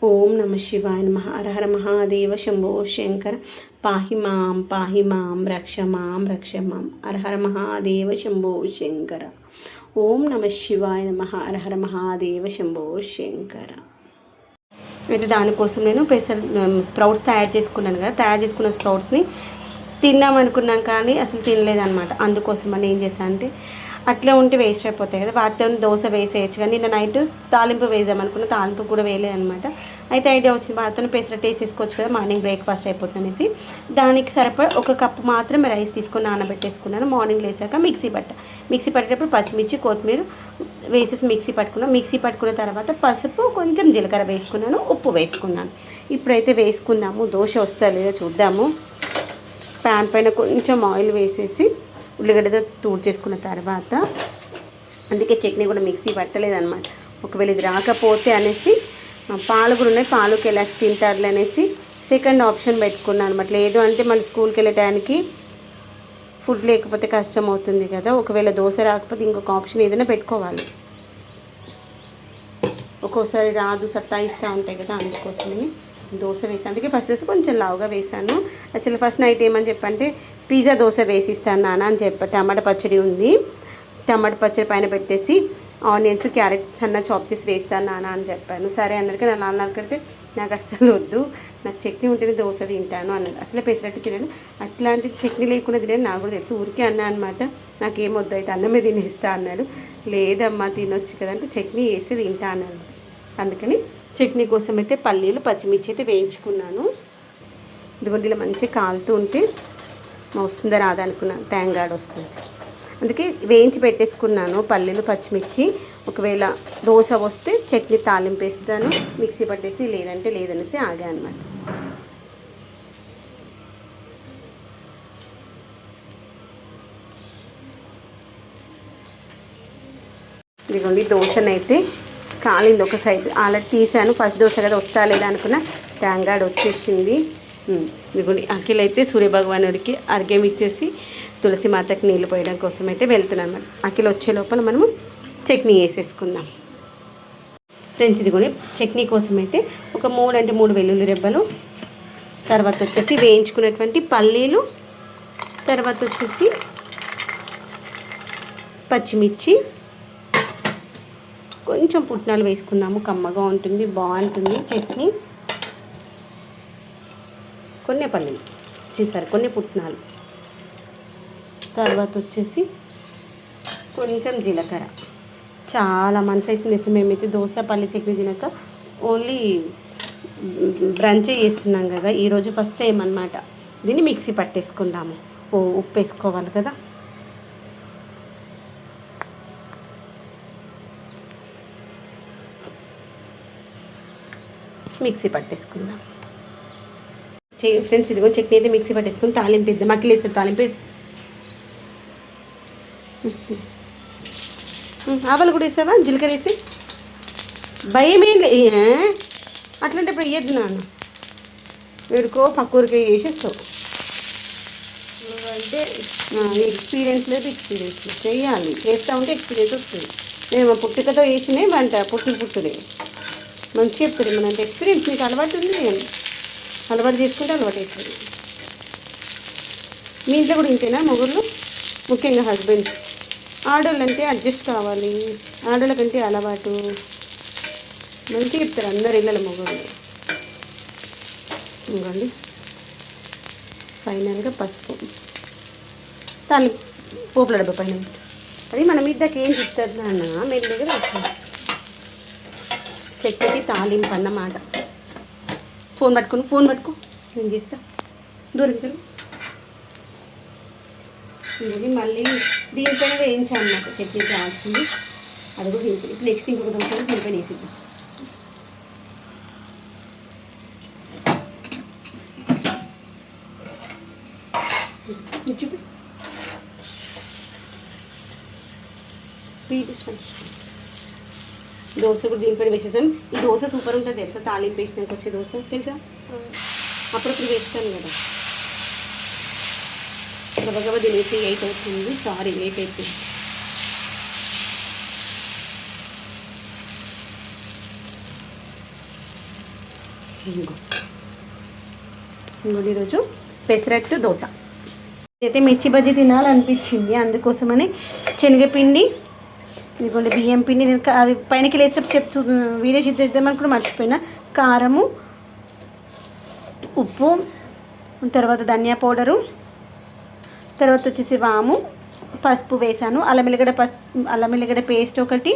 ఓం నమ శివాయ నమ. హర హర మహాదేవ శంభో శంకర. పాహి మాం రక్ష మాం. హర హర మహాదేవ శంభో శంకర. ఓం నమ శివాయ నమ. హర హర మహాదేవ శంభో శంకర. అయితే దానికోసం నేను స్ప్రౌట్స్ తయారు చేసుకున్నాను కదా. తయారు చేసుకున్న స్ప్రౌట్స్ని తిందాం అనుకున్నాం కానీ అసలు తినలేదన్నమాట. అందుకోసం అని ఏం చేశాను అంటే, అట్లా ఉంటే వేస్ట్ అయిపోతాయి కదా, వాటితో దోశ వేసేయచ్చు. కానీ నిన్న నైట్ తాలింపు వేసామనుకున్న, తాలింపు కూడా వేయలేదనమాట. అయితే ఐడియా వచ్చింది, వాటితో పెసరట్టు వేసేసుకోవచ్చు కదా, మార్నింగ్ బ్రేక్ఫాస్ట్ అయిపోతుంది అనేసి దానికి సరిపడ 1 కప్పు మాత్రం రైస్ తీసుకొని నానబెట్టేసుకున్నాను. మార్నింగ్ లేసాక మిక్సీ పట్టేటప్పుడు పచ్చిమిర్చి, కొత్తిమీర వేసేసి మిక్సీ పట్టుకున్న తర్వాత పసుపు, కొంచెం జీలకర్ర వేసుకున్నాను, ఉప్పు వేసుకున్నాను. ఇప్పుడైతే వేసుకుందాము, దోశ వస్తా లేదో చూద్దాము. ప్యాన్ పైన కొంచెం ఆయిల్ వేసేసి ఉల్లిగడ్డతో చేసుకున్న తర్వాత, అందుకే చట్నీ కూడా మిక్సీ పట్టలేదన్నమాట. ఒకవేళ ఇది రాకపోతే అనేసి పాలు కూడా ఉన్నాయి, పాలుకి ఎలా తింటారులే అనేసి సెకండ్ ఆప్షన్ పెట్టుకున్నాను అనమాట. లేదు అంటే మళ్ళీ స్కూల్కి వెళ్ళే టైంకి ఫుడ్ లేకపోతే కష్టం అవుతుంది కదా. ఒకవేళ దోశ రాకపోతే ఇంకొక ఆప్షన్ ఏదైనా పెట్టుకోవాలి. ఒక్కోసారి రాదు, సత్తాయిస్తూ ఉంటాయి కదా, అందుకోసమని దోశ వేసాను. అందుకే ఫస్ట్ దోశ కొంచెం లావుగా వేసాను. యాక్చువల్లీ ఫస్ట్ నైట్ ఏమని చెప్పంటే, పిజ్జా దోశ వేసిస్తాను నాన్న అని టమాటా పచ్చడి ఉంది, టమాటా పచ్చడి పైన పెట్టేసి ఆనియన్స్, క్యారెట్స్ అన్న చాప్ చేసి వేస్తాను నాన్న అని చెప్పాను. సరే అన్నారు. కానీ నాన్న అక్కడితే నాకు అస్సలు వద్దు, నాకు చట్నీ ఉంటేనే దోశ తింటాను అన్నాడు. అసలు పెసరట్టు తినను, అట్లాంటి చట్నీ లేకుండా తినని నాకు కూడా తెలుసు. ఊరికే అన్నా అనమాట, నాకేం వద్దు అయితే అన్నమే తినేస్తా అన్నాడు. లేదమ్మా తినొచ్చు కదా అంటే, చట్నీ వేసి తింటా అన్నాడు. అందుకని చట్నీ కోసం అయితే పల్లీలు, పచ్చిమిర్చి అయితే వేయించుకున్నాను. ఇదిగోండి ఇలా మంచిగా కాలుతూ ఉంటే వస్తుందా రాదా అనుకున్నాను, తేంగాడు వస్తుంది. అందుకే వేయించి పెట్టేసుకున్నాను పల్లీలు, పచ్చిమిర్చి. ఒకవేళ దోశ వస్తే చట్నీ తాలింపు వేస్తాను, మిక్సీ పట్టేసి, లేదంటే లేదనేసి ఆగా అనమాట. ఇదిగోండి దోశనైతే కాలింది ఒక సైడ్, ఆల్రెడీ తీసాను. ఫస్ట్ దోశ కదా, వస్తా లేదా అనుకున్న, తేంగాడు వచ్చేసింది. ఇదిగోండి అఖిల్ అయితే సూర్యభగవానుడికి అర్ఘ్యం ఇచ్చేసి తులసి మాతకి నీళ్ళు పోయడం కోసం అయితే వెళ్తున్నాను అన్నమాట. అఖిల్ వచ్చే లోపల మనము చట్నీ వేసేసుకుందాం ఫ్రెండ్స్. ఇదిగోండి చట్నీ కోసం అయితే ఒక 3 వెల్లుల్లి రెబ్బలు, తర్వాత వచ్చేసి వేయించుకున్నటువంటి పల్లీలు, తర్వాత వచ్చేసి పచ్చిమిర్చి, కొంచెం పుట్నాలు వేసుకున్నాము, కమ్మగా ఉంటుంది, బాగుంటుంది చట్నీ. కొన్ని పల్లీలు చూసారు, కొన్ని పుట్నాలు, తర్వాత వచ్చేసి కొంచెం జీలకర్ర. చాలా మంచి అవుతుంది. మేమైతే దోశ పల్లి చట్నీ తినక ఓన్లీ బ్రంచే చేస్తున్నాం కదా, ఈరోజు ఫస్ట్ టైం అనమాట. దీన్ని మిక్సీ పట్టేసుకుందాము. ఉప్పు వేసుకోవాలి కదా. మిక్సీ పట్టేసుకుందాం ఫ్రెండ్స్. ఇదిగో చట్నీ అయితే మిక్సీ పట్టేసుకుని తాలింపు వేద్దాం. అఖిల్ వేసాడు తాలింపు వేసి, ఆవాలు కూడా వేసావా, జీలకర్ర వేసి. భయం ఏం అట్లాంటి ఇప్పుడు వేయద్దు నాన్న, వీడికో పక్కూరికి వేసేస్తావు. అంటే ఎక్స్పీరియన్స్ లేదు చేయాలి, చేస్తూ ఉంటే ఎక్స్పీరియన్స్ వస్తుంది. నేను పుట్టుకతో వేసినాయి వంట, పుట్టుడే మంచి చెప్తుంది. మన అంటే ఎక్స్పీరియన్స్ నీకు అలవాటు ఉంది, అలవాటు చేసుకుంటే అలవాటు అవుతుంది. మీ ఇంట్లో కూడా ఇంతేనా మొగుళ్ళు, ముఖ్యంగా హస్బెండ్? ఆడవాళ్ళంటే అడ్జస్ట్ కావాలి, ఆడవాళ్ళకంటే అలవాటు, మంచిగా చెప్తారు అందరు ఇళ్ళ మొగుళ్ళు. ఇంకోండి ఫైనల్గా పసుపు, పోపుల డబ్బా పైన అది మన మీదకి ఏం చెప్తుంది అన్న, మీరు దగ్గర వస్తుంది చట్నీకి తాలింపు అన్నమాట. ఫోన్ పట్టుకో, నేను చేస్తా, దూరం చూడు. ఇది మళ్ళీ దీనిపైన వేయించాను అన్నమాట చట్నీ కావాల్సింది, అది కూడా దీనిపైన. ఇప్పుడు నెక్స్ట్ ఇంకొక దోశ దీనిపైన వేసిద్దాం. చూపి దోశ కూడా దీనిపైన వేసేసాం. ఈ దోశ సూపర్ ఉంటుంది తెలుసా, తాలింపు వేసినాక వచ్చే దోశ తెలుసా, అప్పుడప్పుడు వేస్తాను కదా. గబగబా తినేసి 8 అవుతుంది, సారీ లేట్ అయిపోయింది. ఇంకోటి ఈరోజు పెసరట్టు దోశ. అయితే మిర్చి బజ్జీ తినాలనిపించింది, అందుకోసమని శనగపిండి, ఇదిగోండి బియ్యం పిండి. నేను అది పైనకి లేచేటప్పుడు వీడియో చేద్దామని కూడా మర్చిపోయినా. కారము, ఉప్పు, తర్వాత ధనియా పౌడరు, తర్వాత వచ్చేసి వాము, పసుపు వేసాను. అల్లం ఎల్లిగడ్డ పేస్ట్ ఒకటి,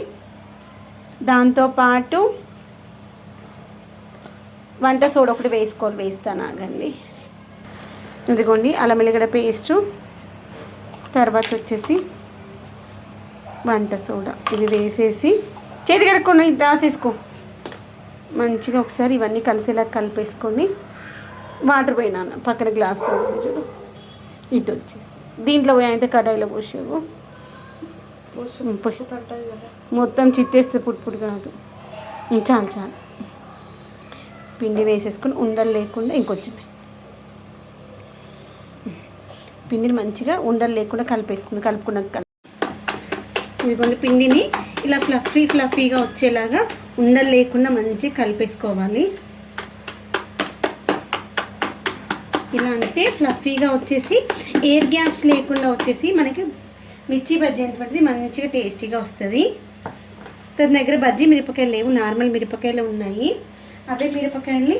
దాంతోపాటు వంట సోడా ఒకటి వేస్తాను. ఆగండి, ఇదిగోండి అల్లం ఎల్లిగడ్డ పేస్టు, తర్వాత వచ్చేసి వంట సోడా. ఇది వేసేసి చేతి కడుక్కొని రాసేసుకో. మంచిగా ఒకసారి ఇవన్నీ కలిసేలా కలిపేసుకొని వాటర్ పోయినాను పక్కన గ్లాస్లో ఉంది చూడు. ఇటు వచ్చేసి దీంట్లో అయితే కడాయిలో పోసావు మొత్తం చిత్తేస్తే పుట్టు కాదు. చాలు పిండి వేసేసుకొని ఉండలు లేకుండా ఇంకొంచెం పిండిని మంచిగా ఉండలు లేకుండా కలుపుకున్నాక ఇదిగోండి పిండిని ఇలా ఫ్లఫీగా వచ్చేలాగా ఉండలు లేకుండా మంచిగా కలిపేసుకోవాలి. ఇలా అంటే ఫ్లఫీగా వచ్చేసి ఎయిర్ గ్యాప్స్ లేకుండా వచ్చేసి మనకి మిర్చి బజ్జీ అంటే మంచిగా టేస్టీగా వస్తుంది. తన దగ్గర బజ్జీ మిరపకాయలు లేవు, నార్మల్ మిరపకాయలు ఉన్నాయి. అదే మిరపకాయల్ని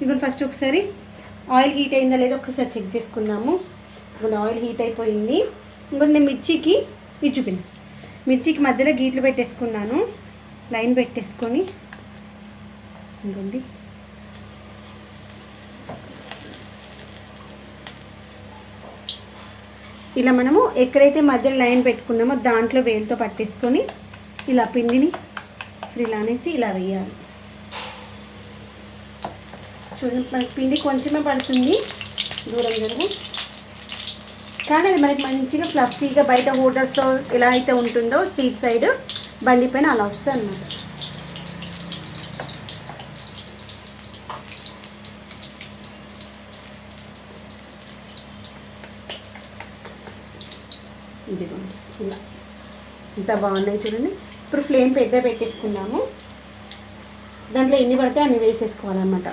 ఇప్పుడు ఫస్ట్ ఒకసారి ఆయిల్ హీట్ అయిందా లేదో ఒకసారి చెక్ చేసుకుందాము. ఇప్పుడు ఆయిల్ హీట్ అయిపోయింది. ఇప్పుడు నేను మిర్చికి మధ్యలో గీట్లు పెట్టేసుకున్నాను. లైన్ పెట్టేసుకొని ఇంకోండి ఇలా మనము ఎక్కడైతే మధ్యలో లైన్ పెట్టుకున్నామో దాంట్లో వేలుతో పట్టేసుకొని ఇలా పిండిని ఇలా అనేసి ఇలా వేయాలి. చూడండి మనకి పిండి కొంచెమే పడుతుంది దూరం జరుగు, కానీ అది మనకి మంచిగా ఫ్లఫీగా బయట హోటల్స్లో ఎలా అయితే ఉంటుందో స్ట్రీట్ సైడ్ బండి పైన అలా వస్తుంది అన్నమాట. ఇదిగోండి ఇలా ఇంత బాగున్నాయి చూడండి. ఇప్పుడు ఫ్లేమ్ పెద్ద పెట్టేసుకున్నాము. దాంట్లో ఎన్ని పడితే అన్ని వేసేసుకోవాలన్నమాట.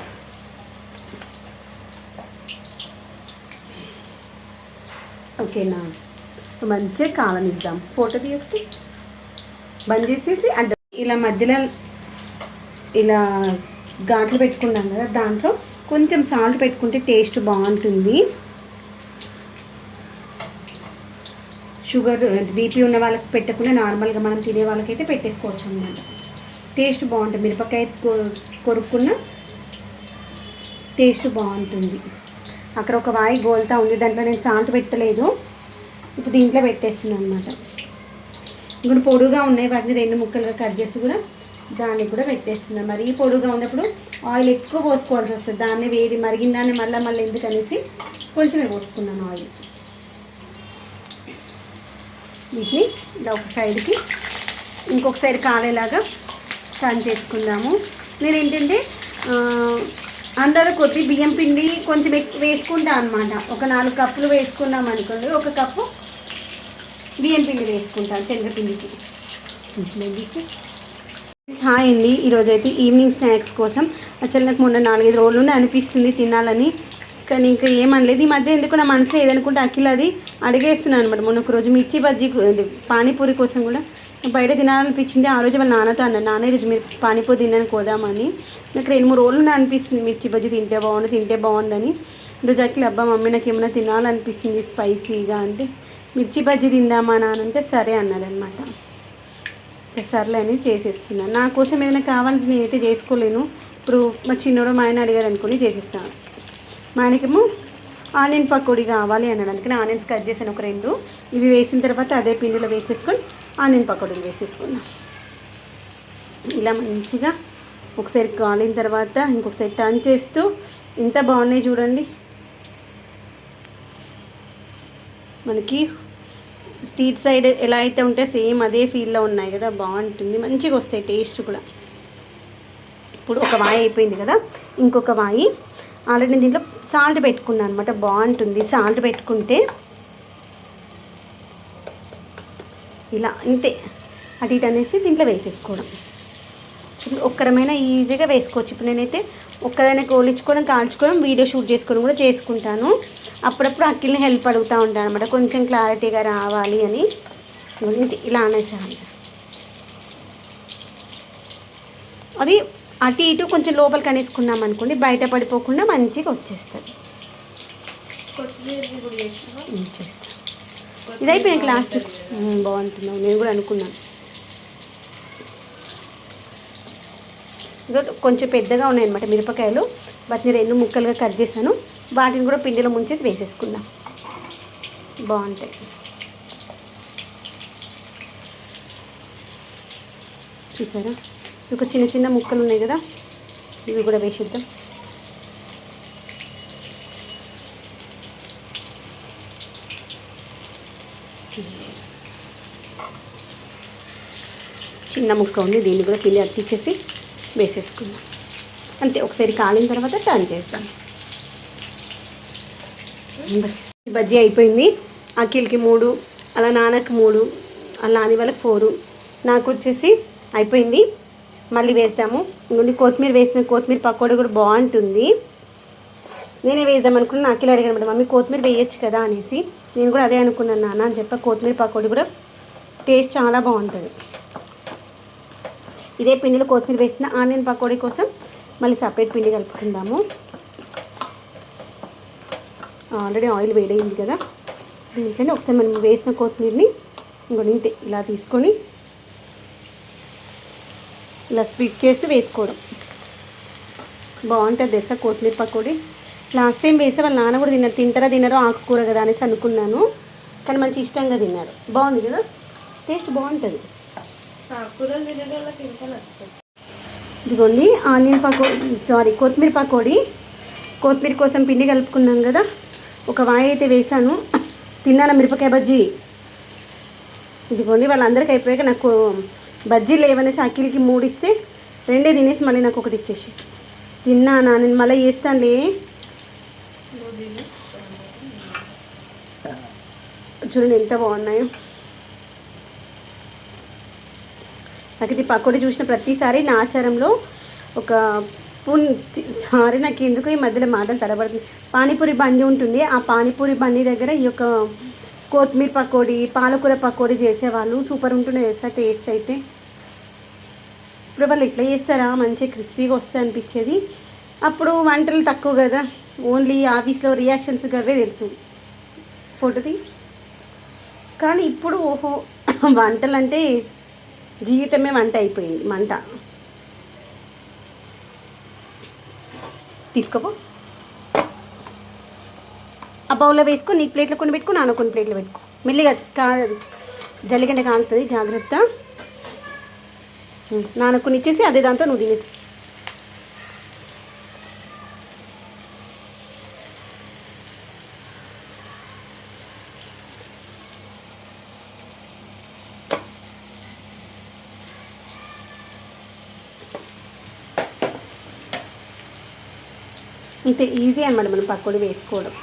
ఓకేనా, మంచిగా కాలనిద్దాం. ఫోటో తీయొచ్చు బంద్ చేసేసి అంటే ఇలా మధ్యలో ఇలా ఘాట్లు పెట్టుకున్నాం కదా, దాంట్లో కొంచెం సాల్ట్ పెట్టుకుంటే టేస్ట్ బాగుంటుంది. షుగర్ బీపీ ఉన్న వాళ్ళకి పెట్టకుండా నార్మల్గా మనం తినే వాళ్ళకైతే పెట్టేసుకోవచ్చు అన్నమాట. టేస్ట్ బాగుంటుంది. మిరపకాయ కొరుక్కున్న టేస్ట్ బాగుంటుంది. అక్కడ ఒక వాయి గోల్తా ఉంది, దాంట్లో నేను సాల్ట్ పెట్టలేదు. ఇప్పుడు దీంట్లో పెట్టేస్తున్నాను అనమాట. ఇప్పుడు పొడుగా ఉన్నాయి, వాటిని 2 ముక్కలుగా కట్ చేసి కూడా దాన్ని కూడా పెట్టేస్తున్నాను. మరీ పొడుగా ఉన్నప్పుడు ఆయిల్ ఎక్కువ పోసుకోవాల్సి వస్తుంది. దాన్ని వేడి మరిగిన దాన్ని మళ్ళీ ఎందుకనేసి కొంచెమే పోసుకున్నాను ఆయిల్. వీటిని ఇలా ఒక సైడ్కి ఇంకొక సైడ్ కాలేలాగా టర్న్ చేసుకుందాము. నేను ఏంటంటే అందరూ కొద్ది బియ్యం పిండి కొంచెం వేసుకుంటా అనమాట. ఒక 4 కప్పులు వేసుకున్నాం అనుకోండి, 1 కప్పు బియ్యం పిండి వేసుకుంటాను శనగపిండికి. హాయ్ అండి, ఈరోజైతే ఈవినింగ్ స్నాక్స్ కోసం యాక్చువల్ నాకు మొన్న 4-5 రోజుల నుండి అనిపిస్తుంది తినాలని, కానీ ఇంకా ఏమనలేదు. ఈ మధ్య ఎందుకు నా మనసులో ఏదనుకుంటే అఖిల్ అది అడిగేస్తున్నాను అనమాట. మొన్న ఒక రోజు మిర్చి బజ్జీ పానీపూరి కోసం కూడా బయట తినాలనిపించింది. ఆ రోజు వాళ్ళ నాన్నతో అన్నాను, నాన్న ఈరోజు మీరు పానీపూరి తినడానికి పోదామని. నాకు 2-3 రోజులు అనిపిస్తుంది మిర్చి బజ్జీ తింటే బాగుందని. ఈరోజు అఖిల్ అబ్బా మమ్మీ నాకు ఏమైనా తినాలనిపిస్తుంది స్పైసీగా అంటే, మిర్చి బజ్జీ తిందామా అంటే సరే అన్నారనమాట. సర్లే అని చేసేస్తున్నాను. నా కోసం ఏదైనా కావాలంటే నేనైతే చేసుకోలేను. ఇప్పుడు మా చిన్నోడు మా ఆయన అడిగారు అనుకుని చేసేస్తాను. మా ఆయనకేమో ఆనియన్ పకోడీ కావాలి అన్నాడు, అందుకని ఆనియన్స్ కట్ చేశాను ఒక 2. ఇవి వేసిన తర్వాత అదే పిండిలో వేసేసుకొని ఆనియన్ పకోడీలు వేసేసుకున్నాం. ఇలా మంచిగా ఒకసారి కాలిన తర్వాత ఇంకొకసారి టర్న్ చేస్తూ ఎంత బాగున్నాయి చూడండి. మనకి స్ట్రీట్ సైడ్ ఎలా అయితే ఉంటే సేమ్ అదే ఫీల్లో ఉన్నాయి కదా, బాగుంటుంది, మంచిగా వస్తాయి టేస్ట్ కూడా. ఇప్పుడు ఒక వాయి అయిపోయింది కదా, ఇంకొక వాయి ఆల్రెడీ నేను దీంట్లో సాల్ట్ పెట్టుకున్నాను అనమాట. బాగుంటుంది సాల్ట్ పెట్టుకుంటే. ఇలా అంతే అటు ఇటు అనేసి దీంట్లో వేసేసుకోవడం. ఒక్కరమైనా ఈజీగా వేసుకోవచ్చు. ఇప్పుడు నేనైతే ఒక్కదైనా కోలించుకోవడం, కాల్చుకోవడం, వీడియో షూట్ చేసుకోవడం కూడా చేసుకుంటాను. అప్పుడప్పుడు అఖిల్ని హెల్ప్ అడుగుతూ ఉంటాను అనమాట, కొంచెం క్లారిటీగా రావాలి అని. ఇలా అనేసాను. అది అటు ఇటు కొంచెం లోపలికి అనేసుకున్నాం అనుకోండి, బయట పడిపోకుండా మంచిగా వచ్చేస్తుంది. చేస్తాను. ఇదైపోయినాక లాస్ట్ బాగుంటున్నావు, నేను కూడా అనుకున్నాను. కొంచెం పెద్దగా ఉన్నాయన్నమాట మిరపకాయలు, వాటిని 2 ముక్కలుగా కట్ చేశాను. వాటిని కూడా పిండిలో ముంచేసి వేసేసుకుందాం, బాగుంటాయి. చూసారా, ఒక చిన్న చిన్న ముక్కలు ఉన్నాయి కదా, ఇవి కూడా వేసేద్దాం. చిన్న ముక్క ఉంది, దీన్ని కూడా పిండి అతికిచ్చేసి వేసేసుకుందాం. అంతే, ఒకసారి కాలిన తర్వాత టర్న్ చేస్తాం. బజ్జీ అయిపోయింది. అఖిల్కి 3, అలా నాన్నకి 3, అలా నాని వాళ్ళకి 4, నాకు వచ్చేసి అయిపోయింది. మళ్ళీ వేస్తాము. ఇంకొన్ని కొత్తిమీర వేసిన, కొత్తిమీర పకోడీ కూడా బాగుంటుంది. నేనే వేద్దాం అనుకున్నాను, అఖిల్ అడిగాను మమ్మీ కొత్తిమీర వేయచ్చు కదా అనేసి. నేను కూడా అదే అనుకున్నాను నాన్న అని చెప్పా. కొత్తిమీర పకోడీ కూడా టేస్ట్ చాలా బాగుంటుంది. ఇదే పిండిలో కొత్తిమీర వేసిన ఆనియన్ పకోడీ కోసం మళ్ళీ సపరేట్ పిండి కలుపుకుందాము. ఆల్రెడీ ఆయిల్ వేడైంది కదా, దీంట్లోనే ఒకసారి మనం వేసిన కొత్తిమీరని ఇంకొంత ఇలా తీసుకొని ఇలా స్ప్లిట్ చేస్తూ వేసుకోవడం బాగుంటుంది తెలుసా కొత్తిమీర పకోడీ. లాస్ట్ టైం వేసే వాళ్ళ నాన్న కూడా తినరో ఆకుకూర కదా అనేసి అనుకున్నాను, కానీ మంచి ఇష్టంగా తిన్నారు. బాగుంది కదా, టేస్ట్ బాగుంటుంది. ఇదిగోండి ఆనియన్ పకోడీ, కొత్తిమీర పకోడీ. కొత్తిమీర కోసం పిండి కలుపుకున్నాను కదా, ఒక వాయి అయితే వేసాను. తిన్నాను మిరపకాయ బజ్జీ. ఇదిగోండి వాళ్ళందరికీ అయిపోయాక నాకు బజ్జీ లేవనేసి అఖిల్కి 3 ఇస్తే 2 తినేసి మళ్ళీ నాకు ఒకటి ఇచ్చేసి. తిన్నానా, నేను మళ్ళీ చేస్తానులే. చూడండి ఎంత బాగున్నాయో. నాకు ఇది పకోడీ చూసిన ప్రతిసారి నా ఆచారంలో ఒక సారీ నాకు ఎందుకు ఈ మధ్యలో మాటలు తడబడుతుంది. పానీపూరి బండి ఉంటుంది, ఆ పానీపూరి బండి దగ్గర ఈ యొక్క కొత్తిమీర పకోడీ, పాలకూర పకోడీ చేసేవాళ్ళు. సూపర్ ఉంటుండే తెలుసా టేస్ట్ అయితే. ఇప్పుడు వాళ్ళు ఎట్లా చేస్తారా, మంచిగా క్రిస్పీగా వస్తాయి అనిపించేది. అప్పుడు వంటలు తక్కువ కదా, ఓన్లీ ఆఫీస్లో రియాక్షన్స్ అవే తెలుసు, ఫోటోది. కానీ ఇప్పుడు ఓహో వంటలు అంటే జీవితమే వంట అయిపోయింది. మంట తీసుకోపో, ఆ బౌల్లో వేసుకో. నీకు ప్లేట్లో కొన్ని పెట్టుకో, నాన్న కొన్ని ప్లేట్లో పెట్టుకో. మెల్లిగా జల్లిగంట కాలుతుంది, జాగ్రత్త. నాన్న కొన్ని ఇచ్చేసి అదే దాంతో నువ్వు తినేసి. ఇంత ఈజీ అన్నమాట మనం పకోడీ వేసుకోవడం.